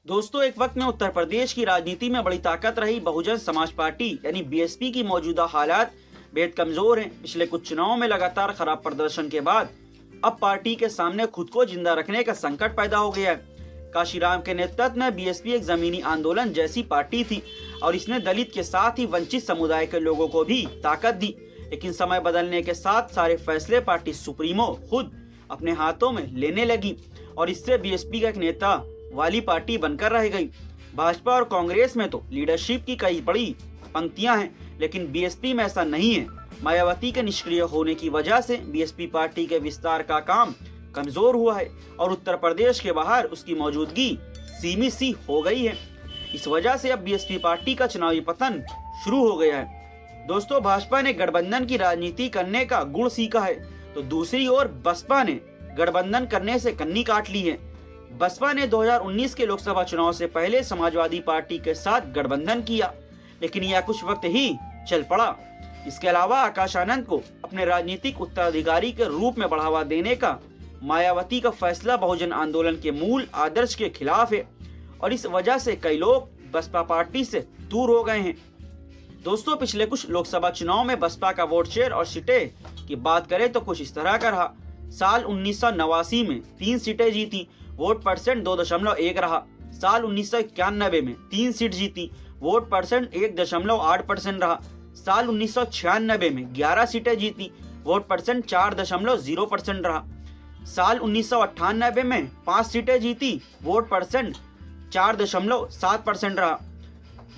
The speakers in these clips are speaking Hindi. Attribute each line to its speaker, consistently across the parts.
Speaker 1: दोस्तों, एक वक्त में उत्तर प्रदेश की राजनीति में बड़ी ताकत रही बहुजन समाज पार्टी यानी बीएसपी की मौजूदा हालात बेहद कमजोर हैं। पिछले कुछ चुनावों में लगातार खराब प्रदर्शन के बाद अब पार्टी के सामने खुद को जिंदा रखने का संकट पैदा हो गया है। काशीराम के नेतृत्व में बीएसपी एक जमीनी आंदोलन जैसी पार्टी थी और इसने दलित के साथ ही वंचित समुदाय के लोगों को भी ताकत दी। लेकिन समय बदलने के साथ सारे फैसले पार्टी सुप्रीमो खुद अपने हाथों में लेने लगी और इससे बीएसपी का एक नेता वाली पार्टी बनकर रह गई। भाजपा और कांग्रेस में तो लीडरशिप की कई बड़ी पंक्तियां हैं, लेकिन बीएसपी में ऐसा नहीं है। मायावती के निष्क्रिय होने की वजह से बीएसपी पार्टी के विस्तार का काम कमजोर हुआ है और उत्तर प्रदेश के बाहर उसकी मौजूदगी सीमित सी हो गई है। इस वजह से अब बीएसपी पार्टी का चुनावी पतन शुरू हो गया है। दोस्तों, भाजपा ने गठबंधन की राजनीति करने का गुण सीखा है, तो दूसरी ओर बसपा ने गठबंधन करने से कन्नी काट ली है। बसपा ने 2019 के लोकसभा चुनाव से पहले समाजवादी पार्टी के साथ गठबंधन किया, लेकिन यह कुछ वक्त ही चल पड़ा। इसके अलावा आकाश आनंद को अपने राजनीतिक उत्तराधिकारी के रूप में बढ़ावा देने का मायावती का फैसला बहुजन आंदोलन के मूल आदर्श के खिलाफ है और इस वजह से कई लोग बसपा पार्टी से दूर हो गए हैं। दोस्तों, पिछले कुछ लोकसभा चुनाव में बसपा का वोट शेयर और सीटें की बात करें तो कुछ इस तरह का रहा। साल 1989 में 3 सीटें जीती, वोट परसेंट 2.1 रहा। साल 1991 में 3 सीट जीती, वोट परसेंट 1.8% रहा। साल 1996 में 11 सीटें जीती, वोट परसेंट 4.0% रहा। साल 1998 में 5 सीटें जीती, वोट परसेंट 4.7% रहा।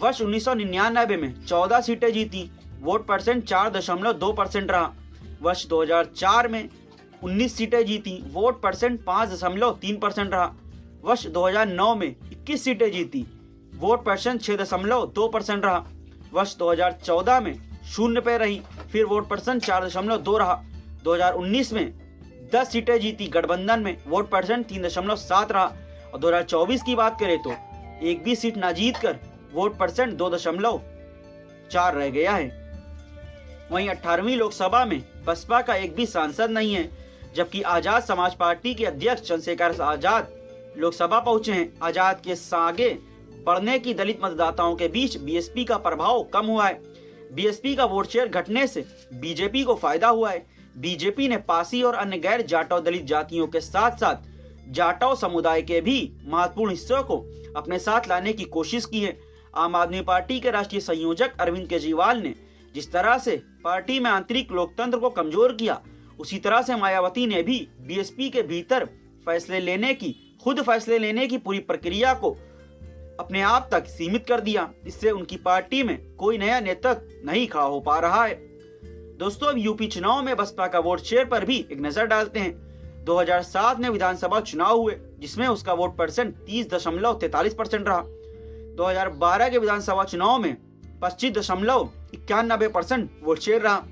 Speaker 1: वर्ष 1999 में 14 सीटें जीती, वोट परसेंट 4.2% रहा। वर्ष 2004 में 19 सीटें जीती, वोट परसेंट 5.3% रहा। वर्ष 2009 में 21 सीटें जीती, वोट परसेंट 6.2% रहा। वर्ष 2014 में 0 पे रही, फिर वोट परसेंट 4.2 रहा। 2019 में 10 सीटें जीती गठबंधन में, वोट परसेंट 3.7 रहा। और 2024 की बात करें तो एक भी सीट ना जीत कर वोट परसेंट 2.4 रह गया है। वहीं 18वीं लोकसभा में बसपा का एक भी सांसद नहीं है, जबकि आजाद समाज पार्टी के अध्यक्ष चंद्रशेखर आजाद लोकसभा पहुंचे हैं। आजाद के आगे बढ़ने की दलित मतदाताओं के बीच बीएसपी का प्रभाव कम हुआ है। बीएसपी का वोट शेयर घटने से बीजेपी को फायदा हुआ है। बीजेपी ने पासी और अन्य गैर जाटव दलित जातियों के साथ साथ जाटव समुदाय के भी महत्वपूर्ण हिस्सों को अपने साथ लाने की कोशिश की है। आम आदमी पार्टी के राष्ट्रीय संयोजक अरविंद केजरीवाल ने जिस तरह से पार्टी में आंतरिक लोकतंत्र को कमजोर किया, उसी तरह से मायावती ने भी बीएसपी के भीतर खुद फैसले लेने की पूरी प्रक्रिया को अपने आप तक सीमित कर दिया। इससे उनकी पार्टी में कोई नया नेता नहीं खड़ा हो पा रहा है। दोस्तों, अब यूपी चुनाव में बसपा का वोट शेयर पर भी एक नजर डालते हैं। 2007 में विधानसभा चुनाव हुए, जिसमें उसका वोट परसेंट 30.43% रहा। 2012 के विधानसभा चुनाव में 25.91% वोट शेयर रहा।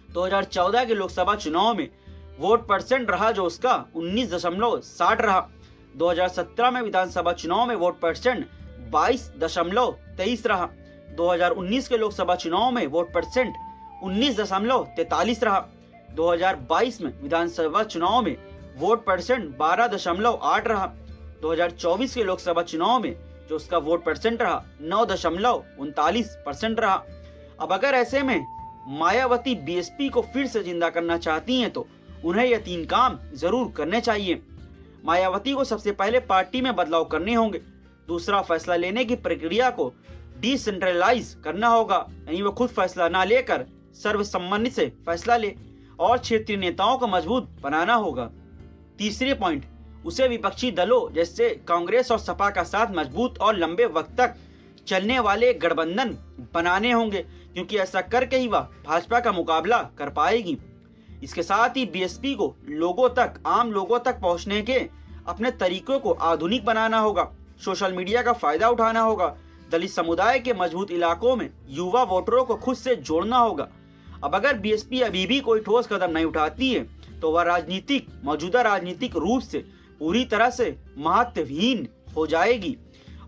Speaker 1: 2014 के लोकसभा चुनाव में वोट परसेंट रहा जो उसका 19.60 रहा। 2017 में विधानसभा चुनाव में वोट परसेंट 22.23 रहा। 2019 के लोकसभा चुनाव में वोट परसेंट 19.43 रहा। 2022 में विधानसभा चुनाव में वोट परसेंट 12.8 रहा। 2024 के लोकसभा चुनाव में जो उसका वोट परसेंट रहा 9.39% रहा। अब अगर ऐसे में मायावती बीएसपी को फिर से जिंदा करना चाहती हैं तो उन्हें यह 3 काम जरूर करने चाहिए। मायावती को सबसे पहले पार्टी में बदलाव करने होंगे। दूसरा, फैसला लेने की प्रक्रिया को डिसेंट्रलाइज करना होगा, यानी वो खुद फैसला ना लेकर सर्वसम्मति से फैसला ले, और क्षेत्रीय नेताओं को मजबूत बनाना होगा। तीसरे पॉइंट, उसे विपक्षी दलों जैसे कांग्रेस और सपा का साथ मजबूत और लंबे वक्त तक चलने वाले गठबंधन बनाने होंगे, क्योंकि ऐसा करके ही वह भाजपा का मुकाबला कर पाएगी। इसके साथ ही बीएसपी को आम लोगों तक पहुंचने के अपने तरीकों को आधुनिक बनाना होगा। सोशल मीडिया का फायदा उठाना होगा। दलित समुदाय के मजबूत इलाकों में युवा वोटरों को खुद से जोड़ना होगा। अब अगर बीएसपी अभी भी कोई ठोस कदम नहीं उठाती है तो वह मौजूदा राजनीतिक रूप से पूरी तरह से महत्वहीन हो जाएगी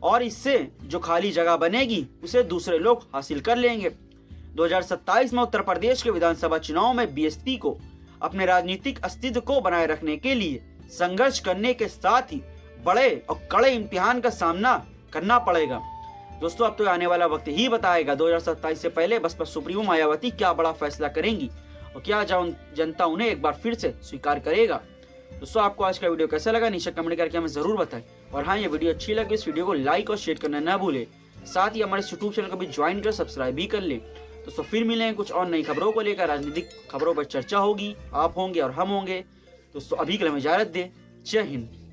Speaker 1: और इससे जो खाली जगह बनेगी उसे दूसरे लोग हासिल कर लेंगे। 2027 में उत्तर प्रदेश के विधानसभा चुनाव में बीएसपी को अपने राजनीतिक अस्तित्व को बनाए रखने के लिए संघर्ष करने के साथ ही बड़े और कड़े इम्तिहान का सामना करना पड़ेगा। दोस्तों अब तो आने वाला वक्त ही बताएगा 2027 से पहले बसपा सुप्रीमो मायावती क्या बड़ा फैसला करेंगी और क्या जनता उन्हें एक बार फिर से स्वीकार करेगा। दोस्तों आपको आज का वीडियो कैसा लगा नीचे कमेंट करके हमें जरूर बताएं और हाँ, ये वीडियो अच्छी लगे इस वीडियो को लाइक और शेयर करना ना भूले। साथ ही हमारे यूट्यूब चैनल को भी ज्वाइन कर सब्सक्राइब भी कर ले। दोस्तों फिर मिलेंगे कुछ और नई खबरों को लेकर, राजनीतिक खबरों पर चर्चा होगी, आप होंगे और हम होंगे। दोस्तों अभी के लिए हमें इजाजत दें। जय हिंद।